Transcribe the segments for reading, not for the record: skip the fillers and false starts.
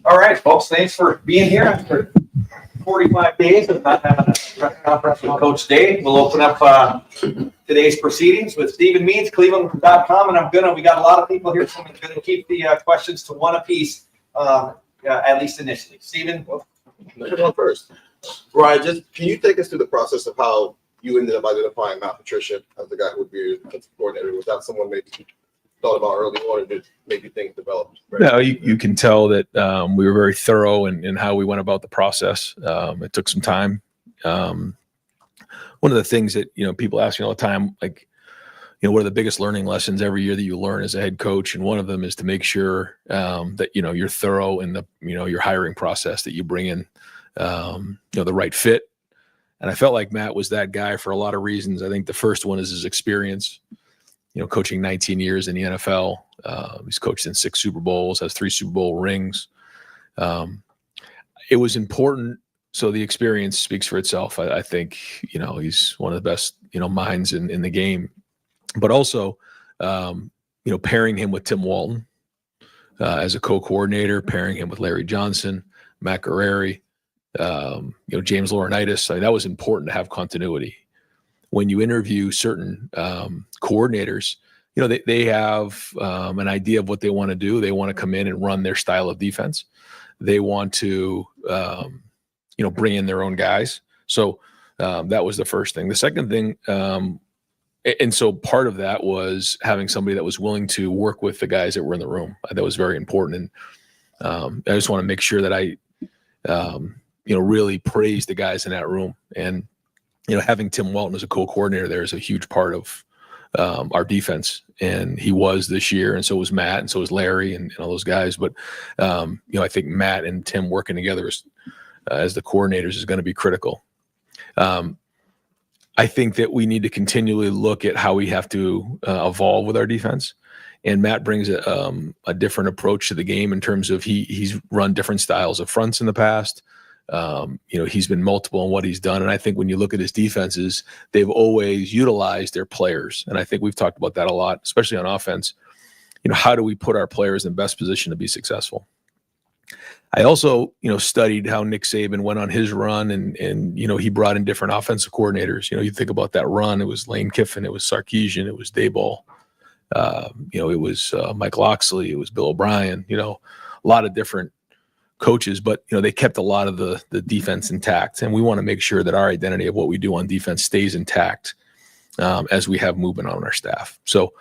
All right, folks, thanks for being here after 45 days of not having a press conference with Coach Dave. We'll open up today's proceedings with Stephen Means, Cleveland.com, and we got a lot of people here, so I'm going to keep the questions to one apiece, at least initially. Stephen, Well, first, Brian, just can you take us through the process of how you ended up identifying Matt Patricia as the guy who would be your defensive coordinator? Was that someone maybe you thought about early on, and did maybe things developed? No, you can tell that we were very thorough in how we went about the process. It took some time. One of the things that people ask me all the time, like, what are the biggest learning lessons every year that you learn as a head coach? And one of them is to make sure that you're thorough in the your hiring process, that you bring in the right fit. And I felt like Matt was that guy for a lot of reasons. I think the first one is his experience. Coaching 19 years in the NFL. He's coached in 6 Super Bowls, has 3 Super Bowl rings. It was important. So the experience speaks for itself. I think, he's one of the best, minds in the game. But also, pairing him with Tim Walton as a co-coordinator, pairing him with Larry Johnson, Matt Guerrieri, James Laurinaitis. That was important to have continuity. When you interview certain coordinators, they have an idea of what they want to do. They want to come in and run their style of defense. They want to, bring in their own guys. So that was the first thing. The second thing, and so part of that was having somebody that was willing to work with the guys that were in the room. That was very important. And I just want to make sure that I, really praise the guys in that room. And having Tim Walton as a co-coordinator there is a huge part of our defense, and he was this year, and so was Matt, and so was Larry, and all those guys. But I think Matt and Tim working together as the coordinators is going to be critical. I think that we need to continually look at how we have to evolve with our defense, and Matt brings a different approach to the game in terms of he's run different styles of fronts in the past. He's been multiple in what he's done. And I think when you look at his defenses, they've always utilized their players. And I think we've talked about that a lot, especially on offense. How do we put our players in the best position to be successful? I also, studied how Nick Saban went on his run, and he brought in different offensive coordinators. You think about that run, it was Lane Kiffin, it was Sarkisian, it was Daboll, it was Mike Loxley, it was Bill O'Brien, a lot of different coaches, but they kept a lot of the defense intact, and we want to make sure that our identity of what we do on defense stays intact as we have movement on our staff. So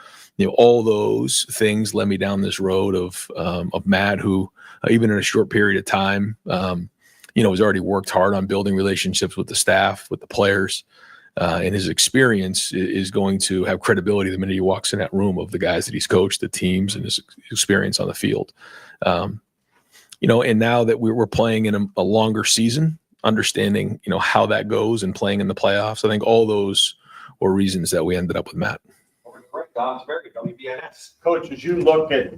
all those things led me down this road of Matt, who even in a short period of time has already worked hard on building relationships with the staff, with the players, and his experience is going to have credibility the minute he walks in that room of the guys that he's coached, the teams, and his experience on the field. And now that we're playing in a longer season, understanding, how that goes and playing in the playoffs, I think all those were reasons that we ended up with Matt. WBNS. Coach, as you look at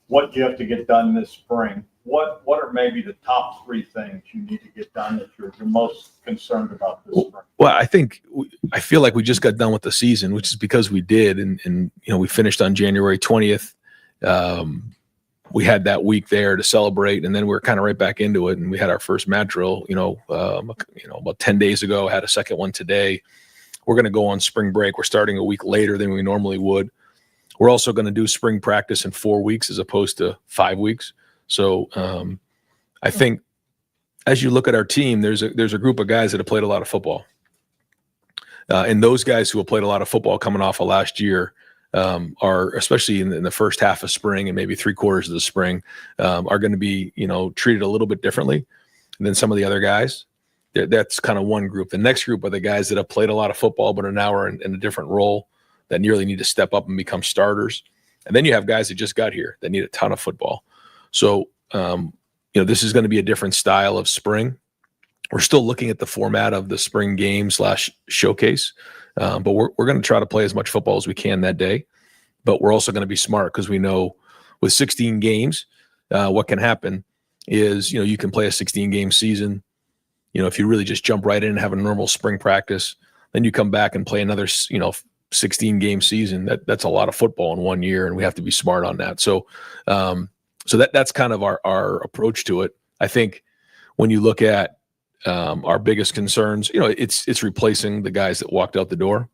what you have to get done this spring, what are maybe the top 3 things you need to get done that you're most concerned about this spring? Well, I feel like we just got done with the season, which is because we did. And we finished on January 20th. We had that week there to celebrate, and then we were kind of right back into it. And we had our first mat drill, about 10 days ago, had a second one today. We're going to go on spring break. We're starting a week later than we normally would. We're also going to do spring practice in 4 weeks as opposed to 5 weeks. So I think as you look at our team, there's a group of guys that have played a lot of football. And those guys who have played a lot of football coming off of last year are, especially in the first half of spring and maybe 3/4 of the spring, are going to be, treated a little bit differently than some of the other guys. That's kind of one group. The next group are the guys that have played a lot of football but are now in a different role that nearly need to step up and become starters. And then you have guys that just got here that need a ton of football. So, this is going to be a different style of spring. We're still looking at the format of the spring game / showcase, but we're going to try to play as much football as we can that day. But we're also going to be smart because we know with 16 games, what can happen is, you can play a 16-game season. If you really just jump right in and have a normal spring practice, then you come back and play another, 16 game season, that's a lot of football in 1 year, and we have to be smart on that. So, that's kind of our approach to it. I think when you look at our biggest concerns, it's replacing the guys that walked out the door.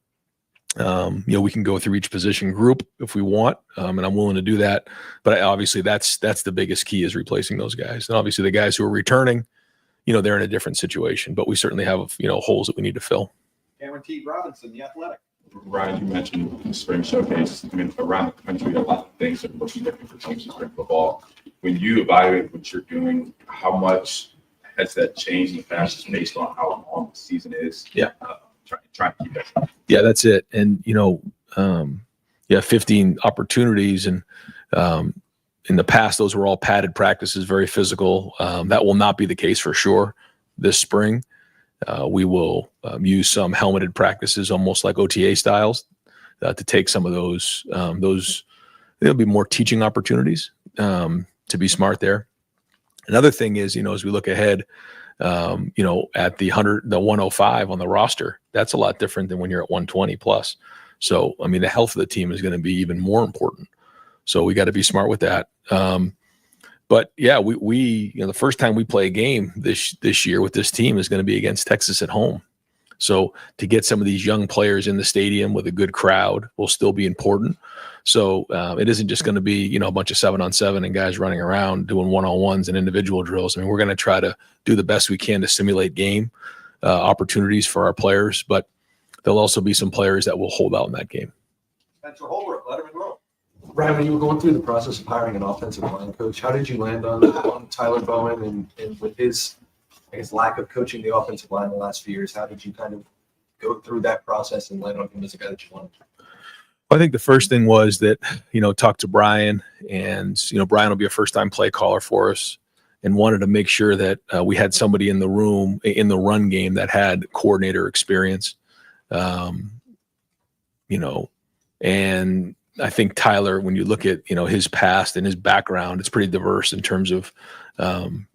We can go through each position group if we want, and I'm willing to do that. But obviously, that's the biggest key, is replacing those guys. And obviously, the guys who are returning, they're in a different situation. But we certainly have holes that we need to fill. Cameron T. Robinson, The Athletic. Ryan, you mentioned the spring showcase. I mean, around the country, a lot of things are looking different for teams in spring football. When you evaluate what you're doing, how much has that changed in the past, just based on how long the season is? Yeah. Trying to keep that. Yeah, that's it. And 15 opportunities, and in the past, those were all padded practices, very physical. That will not be the case for sure this spring. We will use some helmeted practices, almost like OTA styles, to take some of those. There'll be more teaching opportunities, to be smart there. Another thing is, as we look ahead, at the 105 on the roster, that's a lot different than when you're at 120 plus. So, I mean, the health of the team is going to be even more important. So we got to be smart with that. But yeah, we the first time we play a game this year with this team is going to be against Texas at home. So to get some of these young players in the stadium with a good crowd will still be important. So it isn't just going to be, a bunch of 7-on-7 and guys running around doing 1-on-1s and individual drills. I mean, we're going to try to do the best we can to simulate game opportunities for our players, but there'll also be some players that will hold out in that game. Spencer Holbrook, Lettermen Row. Ryan, when you were going through the process of hiring an offensive line coach, how did you land on Tyler Bowen and with his, lack of coaching the offensive line in the last few years? How did you kind of go through that process and land on him as a guy that you wanted? I think the first thing was that, talk to Brian, and, Brian will be a first-time play caller for us, and wanted to make sure that we had somebody in the room in the run game that had coordinator experience. And I think Tyler, when you look at, his past and his background, it's pretty diverse in terms of,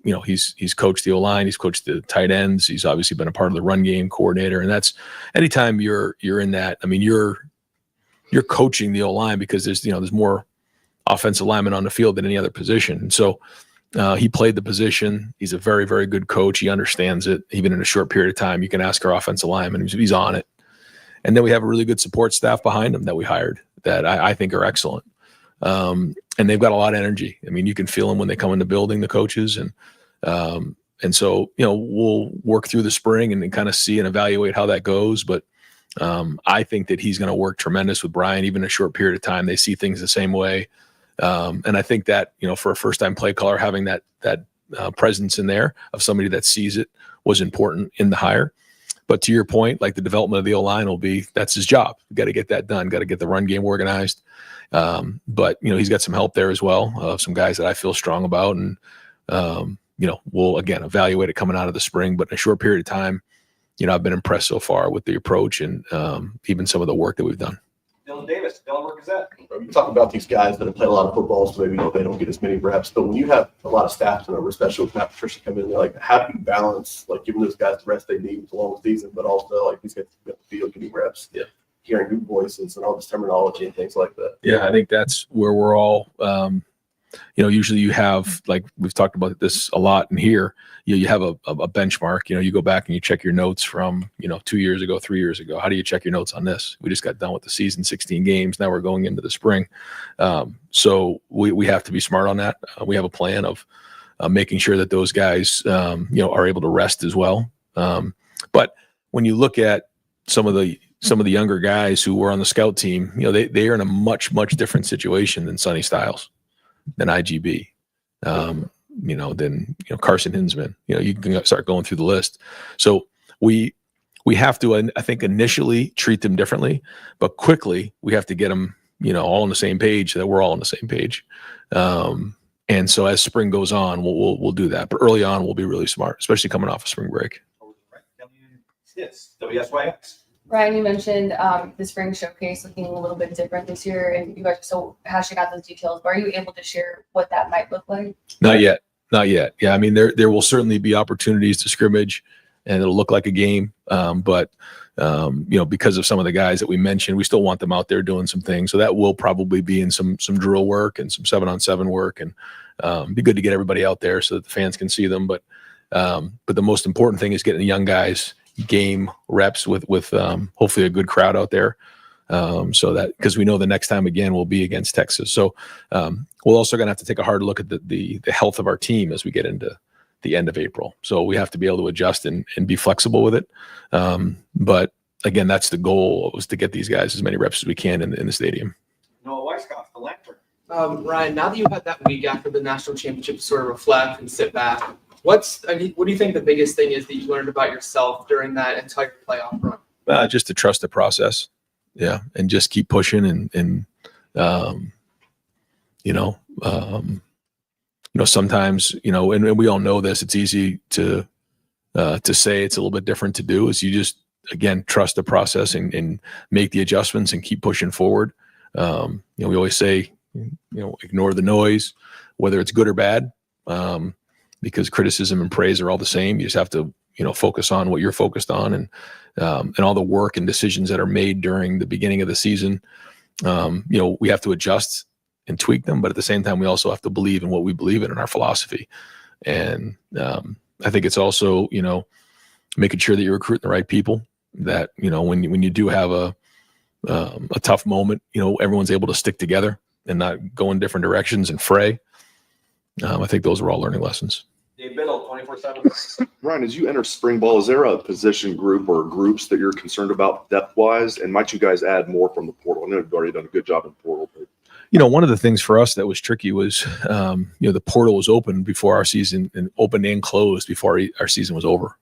he's coached the O-line, he's coached the tight ends, he's obviously been a part of the run game coordinator. And that's, anytime you're in that, I mean, you're coaching the O-line, because there's more offensive linemen on the field than any other position. And so he played the position. He's a very, very good coach. He understands it. Even in a short period of time, you can ask our offensive lineman, he's on it. And then we have a really good support staff behind him that we hired that I think are excellent. And they've got a lot of energy. I mean, you can feel them when they come in the building, the coaches. And so, we'll work through the spring and kind of see and evaluate how that goes. But I think that he's going to work tremendous with Brian, even in a short period of time. They see things the same way. And I think that, for a first-time play caller, having that presence in there of somebody that sees it was important in the hire. But to your point, like the development of the O-line that's his job. You got to get that done. Got to get the run game organized. But, he's got some help there as well, some guys that I feel strong about. And, we'll, again, evaluate it coming out of the spring. But in a short period of time, I've been impressed so far with the approach and even some of the work that we've done. Dylan Davis, Delaware Gazette. You talk about these guys that have played a lot of football, so maybe they don't get as many reps. But when you have a lot of staff turnover, especially with Patricia coming in, like, how do you balance, like, giving those guys the rest they need with the long season, but also, like, these guys get the field, getting reps, hearing new voices and all this terminology and things like that? Yeah, I think that's where we're all, usually you have, like we've talked about this a lot in here, you have a benchmark, you go back and you check your notes from, 2 years ago, 3 years ago. How do you check your notes on this? We just got done with the season, 16 games. Now we're going into the spring. So we have to be smart on that. We have a plan of making sure that those guys, are able to rest as well. But when you look at some of the younger guys who were on the scout team, they are in a much, much different situation than Sonny Styles, than IGB, than Carson Hinsman. You can start going through the list. So we have to, I think, initially treat them differently, but quickly we have to get them, all on the same page, that we're all on the same page. And so as spring goes on, we'll do that. But early on, we'll be really smart, especially coming off of spring break. WSYX. Ryan, you mentioned the spring showcase looking a little bit different this year, and you guys are so hashing out those details. But are you able to share what that might look like? Not yet. Yeah, I mean, there will certainly be opportunities to scrimmage. and it'll look like a game. But because of some of the guys that we mentioned, we still want them out there doing some things. So that will probably be in some drill work and some 7-on-7 work, and be good to get everybody out there so that the fans can see them. But the most important thing is getting the young guys game reps with hopefully a good crowd out there. So that, because we know the next time again will be against Texas. So we're also going to have to take a hard look at the health of our team as we get into the end of April. So we have to be able to adjust and be flexible with it. But again, that's the goal, was to get these guys as many reps as we can in the stadium. Noah Weisskopf, the Lantern. Ryan, now that you've had that week after the national championship to sort of reflect and sit back, what do you think the biggest thing is that you learned about yourself during that entire playoff run? Just to trust the process. Yeah. And just keep pushing and sometimes, and we all know this, it's easy to say, it's a little bit different to do, is you just, again, trust the process and make the adjustments and keep pushing forward. We always say, ignore the noise, whether it's good or bad, because criticism and praise are all the same. You just have to, focus on what you're focused on, and all the work and decisions that are made during the beginning of the season. We have to adjust and tweak them, but at the same time, we also have to believe in what we believe in our philosophy. And I think it's also, making sure that you're recruiting the right people, that, when you do have a tough moment, everyone's able to stick together and not go in different directions and fray. I think those are all learning lessons. Dave Biddle, 24/7. Ryan, as you enter spring ball, is there a position group or groups that you're concerned about depth-wise? And might you guys add more from the portal? I know you've already done a good job in the portal. But... One of the things for us that was tricky was, the portal was open before our season, and opened and closed before our season was over.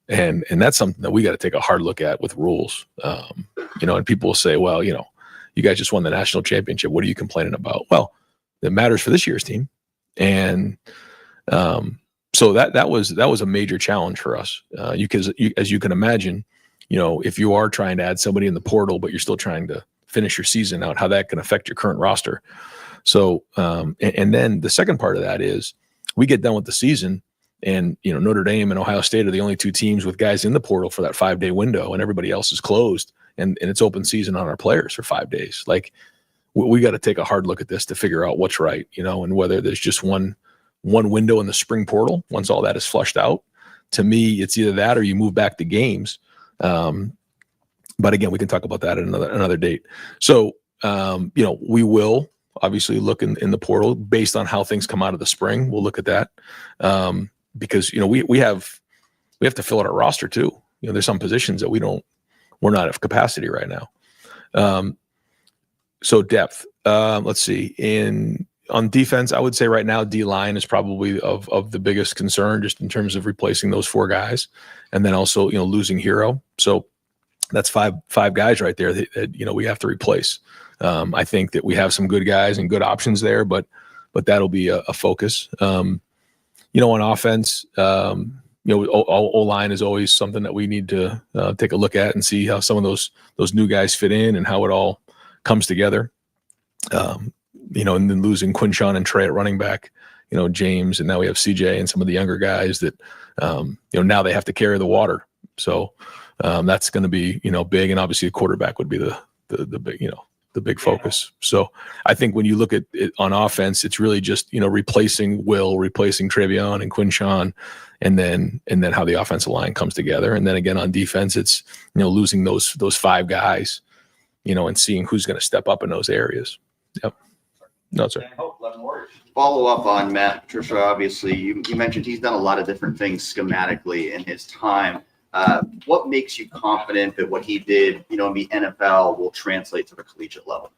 And that's something that we got to take a hard look at with rules. And people will say, well, you guys just won the national championship. What are you complaining about? Well, it matters for this year's team. And so that was a major challenge for us. As you can imagine, if you are trying to add somebody in the portal, but you're still trying to finish your season out, how that can affect your current roster. So, and then the second part of that is, we get done with the season, and Notre Dame and Ohio State are the only two teams with guys in the portal for that 5-day window, and everybody else is closed, and it's open season on our players for 5 days. Like, we got to take a hard look at this to figure out what's right, and whether there's just one window in the spring portal once all that is flushed out. To me, it's either that or you move back to games. But again, we can talk about that at another date. So, we will obviously look in the portal based on how things come out of the spring. We'll look at that. Because, we have to fill out our roster too. There's some positions that we're not at capacity right now. So depth, let's see, on defense, I would say right now, D-line is probably of the biggest concern, just in terms of replacing those 4 guys. And then also, losing Hero. So that's five guys right there that we have to replace. I think that we have some good guys and good options there, but that'll be a focus. On offense, O-line is always something that we need to take a look at and see how some of those new guys fit in and how it all comes together. And then losing Quinshon and Trey at running back, James, and now we have CJ and some of the younger guys that, now they have to carry the water. So that's going to be, big. And obviously a quarterback would be the big, the big focus. So I think when you look at it on offense, it's really just, replacing Travion and Quinshon, and then how the offensive line comes together. And then again, on defense, it's, losing those 5 guys, and seeing who's going to step up in those areas. Yep. No, sir. Follow up on Matt Patricia. Obviously, you mentioned he's done a lot of different things schematically in his time. What makes you confident that what he did, in the NFL will translate to the collegiate level?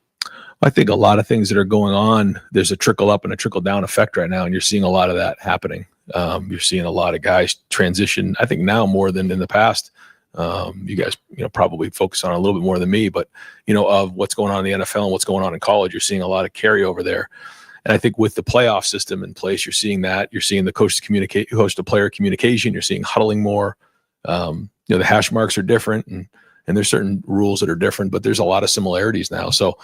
I think a lot of things that are going on, there's a trickle up and a trickle down effect right now, and you're seeing a lot of that happening. You're seeing a lot of guys transition, I think now more than in the past. You guys, probably focus on it a little bit more than me, but, of what's going on in the NFL and what's going on in college, you're seeing a lot of carryover there. And I think with the playoff system in place, you're seeing that. You're seeing the coach to player communication. You're seeing huddling more. The hash marks are different, and and there's certain rules that are different, but there's a lot of similarities now. So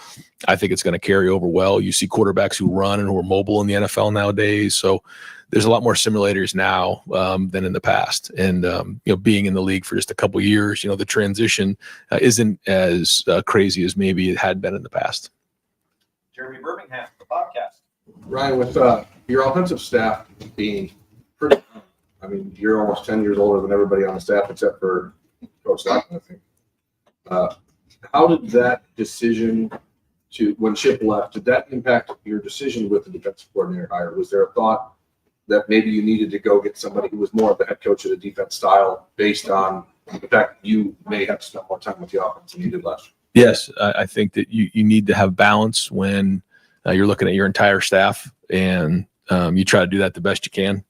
I think it's going to carry over well. You see quarterbacks who run and who are mobile in the NFL nowadays. So there's a lot more simulators now than in the past. And, being in the league for just a couple of years, the transition isn't as crazy as maybe it had been in the past. Jeremy Birmingham, the podcast. Ryan, with your offensive staff being pretty, I mean, you're almost 10 years older than everybody on the staff except for Coach Stockton, I think. How did that decision when Chip left, did that impact your decision with the defensive coordinator hire? Was there a thought that maybe you needed to go get somebody who was more of the head coach of the defense style based on the fact that you may have to spend more time with the offense than you did last year? Yes, I think that you need to have balance when you're looking at your entire staff, and you try to do that the best you can.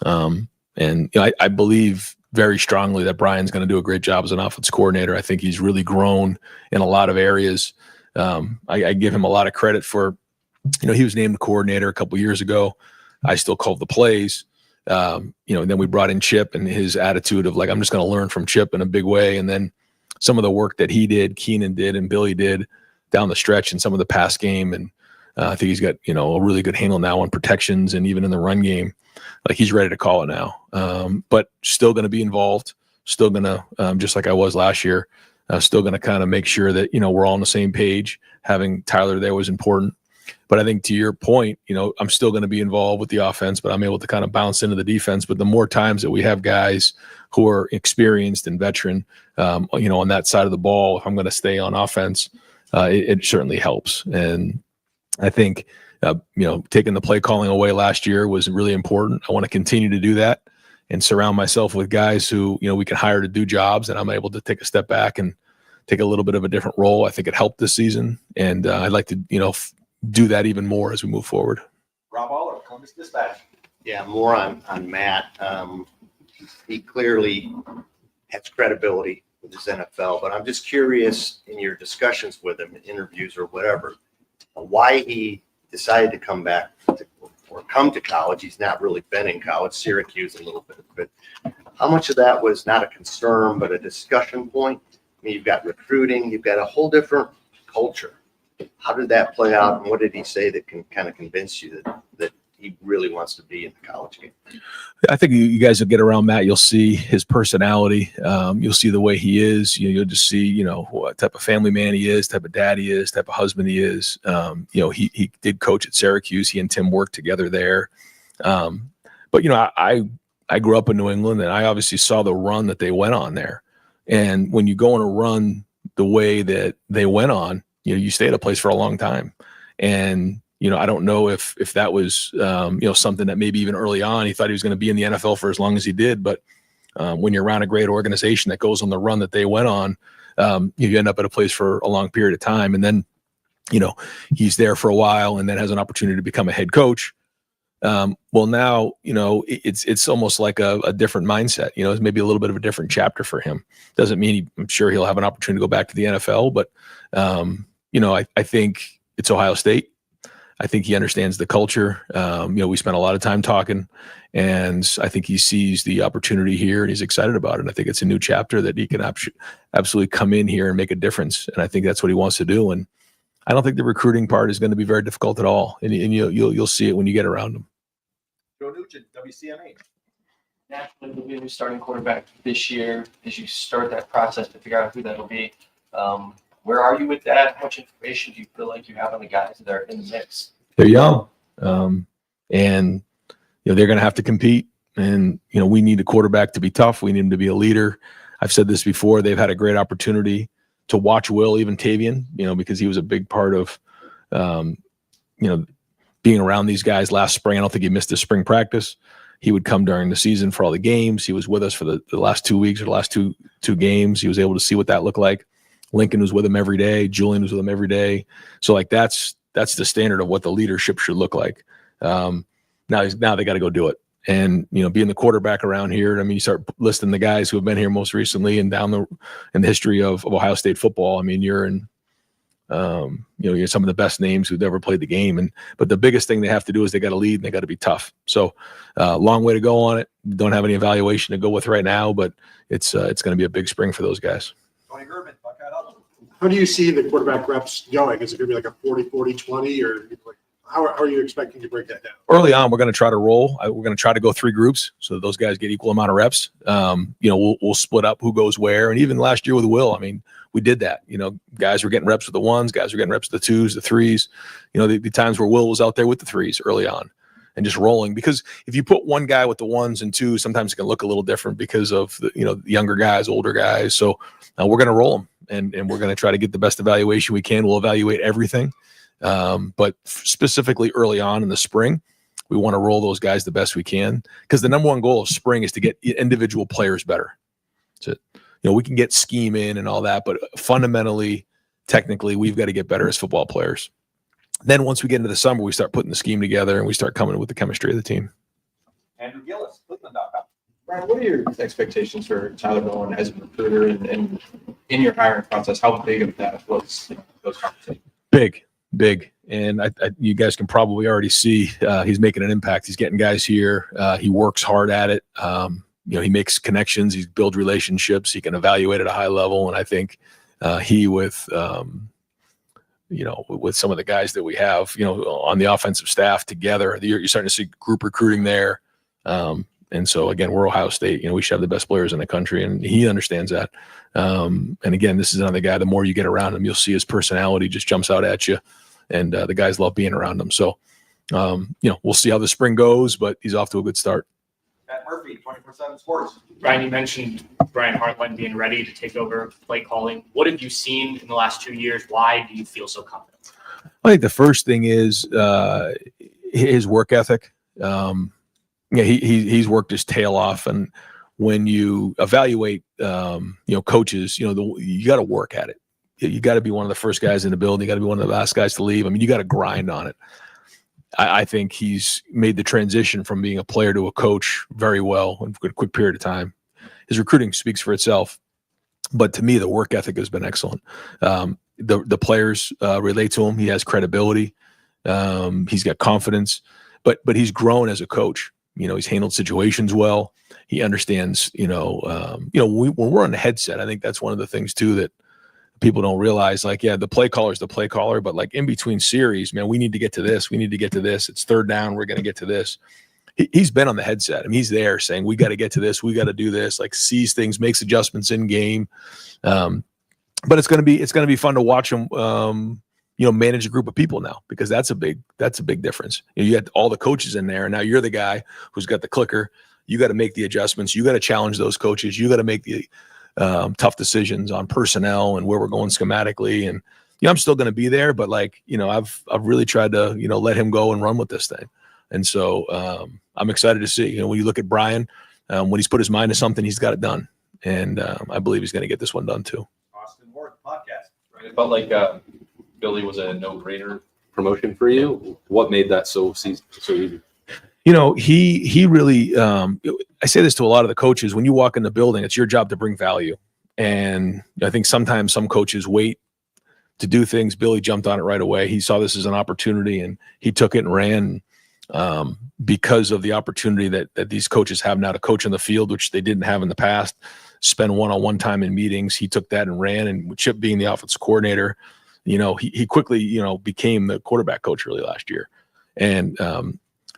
I believe very strongly that Brian's going to do a great job as an offense coordinator. I think he's really grown in a lot of areas. I give him a lot of credit for, he was named the coordinator a couple of years ago. I still called the plays. Then we brought in Chip and his attitude of like, I'm just going to learn from Chip in a big way. And then some of the work that he did, Keenan did, and Billy did down the stretch in some of the pass game. And I think he's got, a really good handle now on protections and even in the run game. Like he's ready to call it now, but still going to be involved, still going to, just like I was last year, still going to kind of make sure that, we're all on the same page. Having Tyler there was important. But I think to your point, I'm still going to be involved with the offense, but I'm able to kind of bounce into the defense. But the more times that we have guys who are experienced and veteran, on that side of the ball, if I'm going to stay on offense, it certainly helps. And I think, taking the play calling away last year was really important. I want to continue to do that and surround myself with guys who, we can hire to do jobs, and I'm able to take a step back and take a little bit of a different role. I think it helped this season, and I'd like to, do that even more as we move forward. Rob Aller, Columbus Dispatch. Yeah, more on Matt. He clearly has credibility with his NFL, but I'm just curious in your discussions with him, in interviews or whatever, why he decided to come back or come to college. He's not really been in college, Syracuse a little bit, but how much of that was not a concern, but a discussion point? I mean, you've got recruiting, you've got a whole different culture. How did that play out, and what did he say that can kind of convince you that he really wants to be in the college game? I think you guys will get around Matt. You'll see his personality. You'll see the way he is. You'll just see, what type of family man he is, type of dad he is, type of husband he is. He did coach at Syracuse. He and Tim worked together there. But I grew up in New England, and I obviously saw the run that they went on there. And when you go on a run the way that they went on, you stay at a place for a long time. And, I don't know if that was, something that maybe even early on he thought he was going to be in the NFL for as long as he did. But when you're around a great organization that goes on the run that they went on, you end up at a place for a long period of time. And then, he's there for a while and then has an opportunity to become a head coach. Well, now, it's almost like a different mindset. It's maybe a little bit of a different chapter for him. Doesn't mean I'm sure he'll have an opportunity to go back to the NFL, but, I think it's Ohio State. I think he understands the culture. We spent a lot of time talking, and I think he sees the opportunity here and he's excited about it. And I think it's a new chapter that he can absolutely come in here and make a difference. And I think that's what he wants to do. And I don't think the recruiting part is going to be very difficult at all. And you'll see it when you get around him. Joe Nugent, WCMA. Naturally, there'll be a new starting quarterback this year as you start that process to figure out who that'll be. Where are you with that? How much information do you feel like you have on the guys that are in the mix? They're young, and they're going to have to compete. And we need a quarterback to be tough. We need him to be a leader. I've said this before. They've had a great opportunity to watch Will, even Tavian, because he was a big part of, being around these guys last spring. I don't think he missed his spring practice. He would come during the season for all the games. He was with us for the last 2 weeks or the last two games. He was able to see what that looked like. Lincoln was with him every day. Julian was with him every day. So that's the standard of what the leadership should look like. Now they got to go do it. And, being the quarterback around here, I mean, you start listing the guys who have been here most recently and down in the history of Ohio State football. I mean, you're in, you're some of the best names who've ever played the game. But the biggest thing they have to do is they got to lead and they got to be tough. So long way to go on it. Don't have any evaluation to go with right now, but it's going to be a big spring for those guys. Tony German, How do you see the quarterback reps going? Is it going to be like a 40-40-20, or like how are you expecting to break that down? Early on, we're going to try to roll. We're going to try to go 3 groups so that those guys get equal amount of reps. We'll split up who goes where. And even last year with Will, I mean, we did that. Guys were getting reps with the 1s, guys were getting reps with the 2s, the 3s. The times where Will was out there with the 3s early on and just rolling. Because if you put one guy with the 1s and 2s, sometimes it can look a little different because of the younger guys, older guys. So we're going to roll them. And we're going to try to get the best evaluation we can. We'll evaluate everything. But specifically early on in the spring, we want to roll those guys the best we can, because the number one goal of spring is to get individual players better. So, we can get scheme in and all that, but fundamentally, technically, we've got to get better as football players. Then once we get into the summer, we start putting the scheme together and we start coming with the chemistry of the team. Andrew Gillis, Cleveland.com. Brian, what are your expectations for Tyler Bowen as a recruiter, and in your hiring process, how big of that was those conversations? Big. And you guys can probably already see he's making an impact. He's getting guys here. He works hard at it. He makes connections. He builds relationships. He can evaluate at a high level. And I think with some of the guys that we have, on the offensive staff together, you're starting to see group recruiting there. And so, again, we're Ohio State. We should have the best players in the country, and he understands that. And, again, this is another guy, the more you get around him, you'll see his personality just jumps out at you, and the guys love being around him. So, we'll see how the spring goes, but he's off to a good start. Matt Murphy, 24/7 Sports. Brian, you mentioned Brian Hartline being ready to take over play calling. What have you seen in the last 2 years? Why do you feel so confident? I think the first thing is his work ethic. He's worked his tail off, and when you evaluate, coaches, you got to work at it. You got to be one of the first guys in the building. You got to be one of the last guys to leave. I mean, you got to grind on it. I think he's made the transition from being a player to a coach very well in a quick period of time. His recruiting speaks for itself, but to me, the work ethic has been excellent. The players relate to him. He has credibility. He's got confidence, but he's grown as a coach. He's handled situations well. He understands, when we're on the headset, I think that's one of the things too that people don't realize. Like, yeah, the play caller is the play caller, but like in between series, man, we need to get to this. We need to get to this. It's third down. We're going to get to this. He's been on the headset. I mean, he's there saying, we got to get to this. We got to do this, like sees things, makes adjustments in game. But it's going to be fun to watch him, manage a group of people now, because that's a big difference. You got all the coaches in there, and now you're the guy who's got the clicker. You got to make the adjustments. You got to challenge those coaches. You got to make the tough decisions on personnel and where we're going schematically. And I'm still going to be there, but I've really tried to let him go and run with this thing. And so I'm excited to see. When you look at Brian, when he's put his mind to something, he's got it done, and I believe he's going to get this one done too. Austin Ward, podcast. Right. It felt like Billy was a no-brainer promotion for you. What made that so easy? He really, I say this to a lot of the coaches, when you walk in the building, it's your job to bring value. And I think sometimes some coaches wait to do things. Billy jumped on it right away. He saw this as an opportunity and he took it and ran, because of the opportunity that these coaches have now to coach in the field, which they didn't have in the past, spend one-on-one time in meetings. He took that and ran, and with Chip being the offensive coordinator, he quickly, became the quarterback coach really last year. And,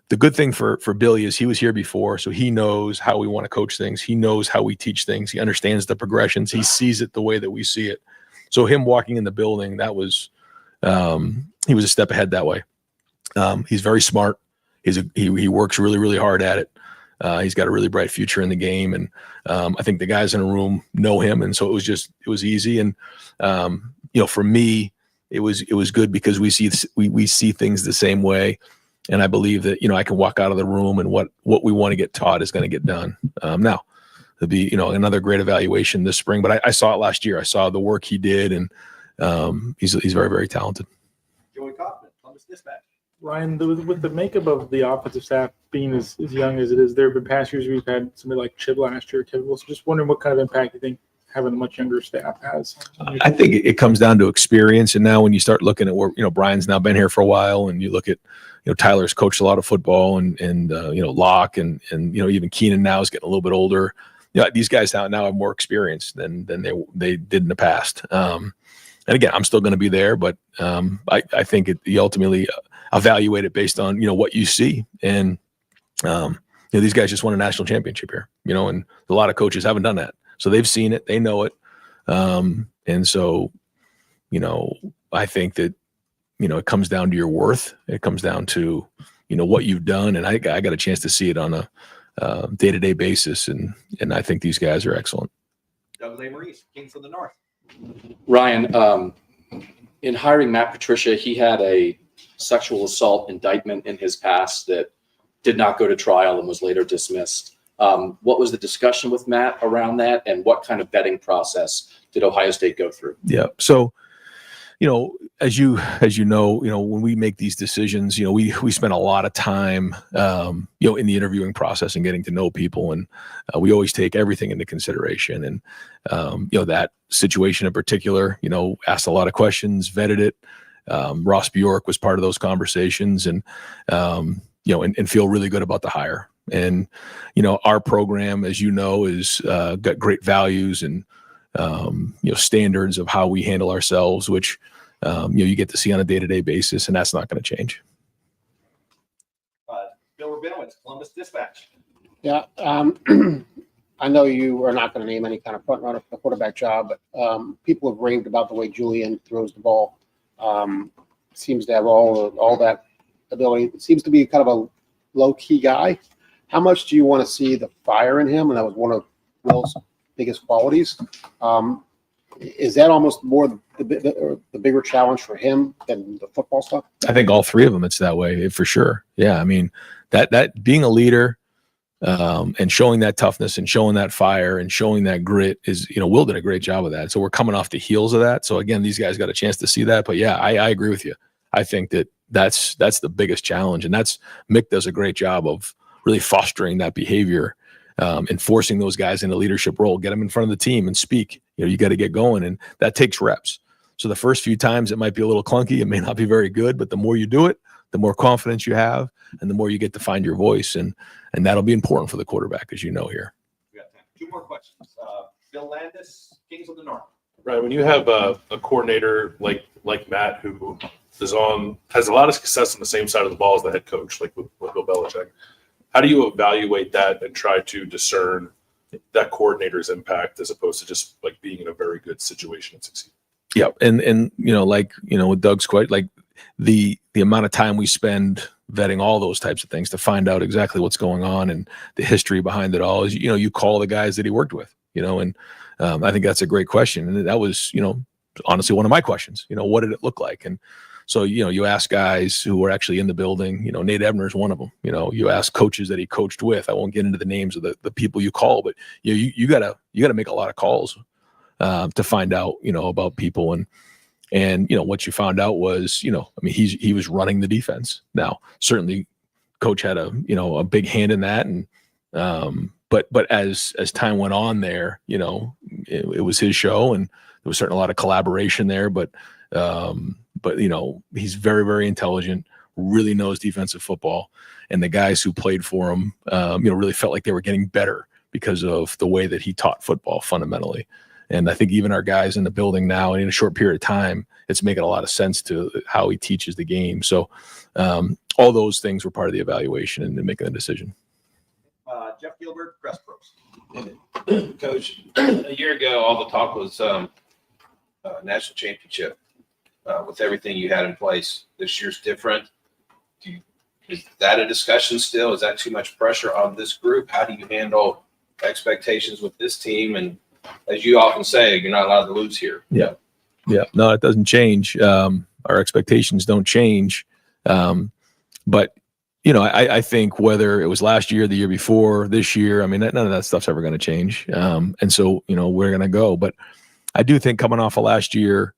the good thing for Billy is he was here before, so he knows how we want to coach things. He knows how we teach things. He understands the progressions. He sees it the way that we see it. So him walking in the building, that was he was a step ahead that way. He's very smart. He works really, really hard at it. He's got a really bright future in the game, and I think the guys in the room know him, and so it was easy. And for me, it was good because we see things the same way. And I believe that, I can walk out of the room and what we want to get taught is going to get done. Now, there'll be, another great evaluation this spring, but I saw it last year. I saw the work he did, and he's very, very talented. Joey Kaufman, Columbus Dispatch. Ryan, with the makeup of the offensive staff being as young as it is, there have been past years we've had somebody like Chib last year, so just wondering what kind of impact you think having a much younger staff has. I think it comes down to experience. And now when you start looking at where, Brian's now been here for a while, and you look at, Tyler's coached a lot of football, and Locke and even Keenan now is getting a little bit older. These guys now have more experience than they did in the past. again, I'm still going to be there, but I think you ultimately evaluate it based on, what you see. And, these guys just won a national championship here, and a lot of coaches haven't done that. So they've seen it, they know it. And so, I think that, it comes down to your worth. It comes down to, what you've done. And I got a chance to see it on a day-to-day basis. And I think these guys are excellent. Doug Maurice, Kings of the North. Ryan, in hiring Matt Patricia, he had a sexual assault indictment in his past that did not go to trial and was later dismissed. What was the discussion with Matt around that, and what kind of vetting process did Ohio State go through? Yeah. So, as you know, when we make these decisions, we spend a lot of time, in the interviewing process and getting to know people. And we always take everything into consideration. And, that situation in particular, asked a lot of questions, vetted it. Ross Bjork was part of those conversations, and, and feel really good about the hire. And, our program, as is got great values and, standards of how we handle ourselves, which, you get to see on a day-to-day basis, and that's not going to change. Bill Rabinowitz, Columbus Dispatch. Yeah, I know you are not going to name any kind of front runner for the quarterback job, but people have raved about the way Julian throws the ball. Seems to have all that ability. It seems to be kind of a low-key guy. How much do you want to see the fire in him? And that was one of Will's biggest qualities. Is that almost more the bigger challenge for him than the football stuff? I think all three of them, it's that way for sure. Yeah. I mean, that being a leader, and showing that toughness and showing that fire and showing that grit is, Will did a great job of that. So we're coming off the heels of that. So again, these guys got a chance to see that, but yeah, I agree with you. I think that's the biggest challenge, and Mick does a great job of really fostering that behavior, and forcing those guys in a leadership role, get them in front of the team and speak. You got to get going, and that takes reps. So the first few times it might be a little clunky. It may not be very good, but the more you do it, the more confidence you have, and the more you get to find your voice. And that'll be important for the quarterback, as here. We got time for two more questions. Bill Landis, Kings of the North. Right. When you have a coordinator like Matt, who has a lot of success on the same side of the ball as the head coach, like with Bill Belichick, how do you evaluate that and try to discern that coordinator's impact as opposed to just like being in a very good situation and succeed? Yeah. And with Doug's quite like the amount of time we spend vetting all those types of things to find out exactly what's going on and the history behind it all is, you call the guys that he worked with, and I think that's a great question. And that was, honestly, one of my questions, what did it look like? And so, you ask guys who were actually in the building, Nate Ebner is one of them, you ask coaches that he coached with. I won't get into the names of the people you call, but you gotta make a lot of calls to find out, about people. And what you found out was, he was running the defense. Now, certainly coach had a big hand in that. And, but as time went on there, it was his show, and there was certainly a lot of collaboration there, but he's very, very intelligent, really knows defensive football. And the guys who played for him, really felt like they were getting better because of the way that he taught football fundamentally. And I think even our guys in the building now, in a short period of time, it's making a lot of sense to how he teaches the game. So all those things were part of the evaluation and making the decision. Jeff Gilbert, Press Pros. Coach, a year ago, all the talk was national championship. With everything you had in place, this year's different. Is that a discussion still? Is that too much pressure on this group? How do you handle expectations with this team? And as you often say, you're not allowed to lose here. Yeah. Yeah. No, it doesn't change. Our expectations don't change. But, I think whether it was last year, the year before, this year, none of that stuff's ever going to change. And so, we're going to go. But I do think coming off of last year,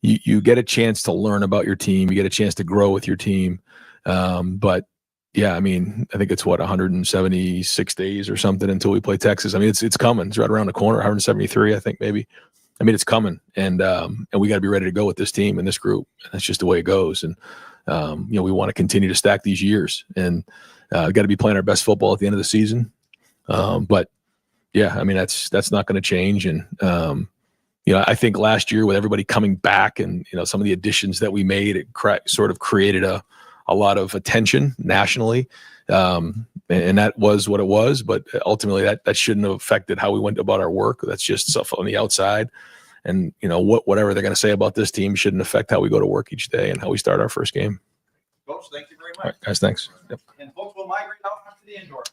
you get a chance to learn about your team. You get a chance to grow with your team. But yeah, I think it's 176 days or something until we play Texas. It's coming. It's right around the corner. 173, I think maybe. It's coming, and we got to be ready to go with this team and this group. And that's just the way it goes. And we want to continue to stack these years, and got to be playing our best football at the end of the season. But yeah, that's not going to change. And I think last year with everybody coming back and, some of the additions that we made, it sort of created a lot of attention nationally. And that was what it was, but ultimately that shouldn't have affected how we went about our work. That's just stuff on the outside. And, whatever they're going to say about this team shouldn't affect how we go to work each day and how we start our first game. Coach, thank you very much. All right, guys, thanks. Yep. And folks will migrate out onto the indoor.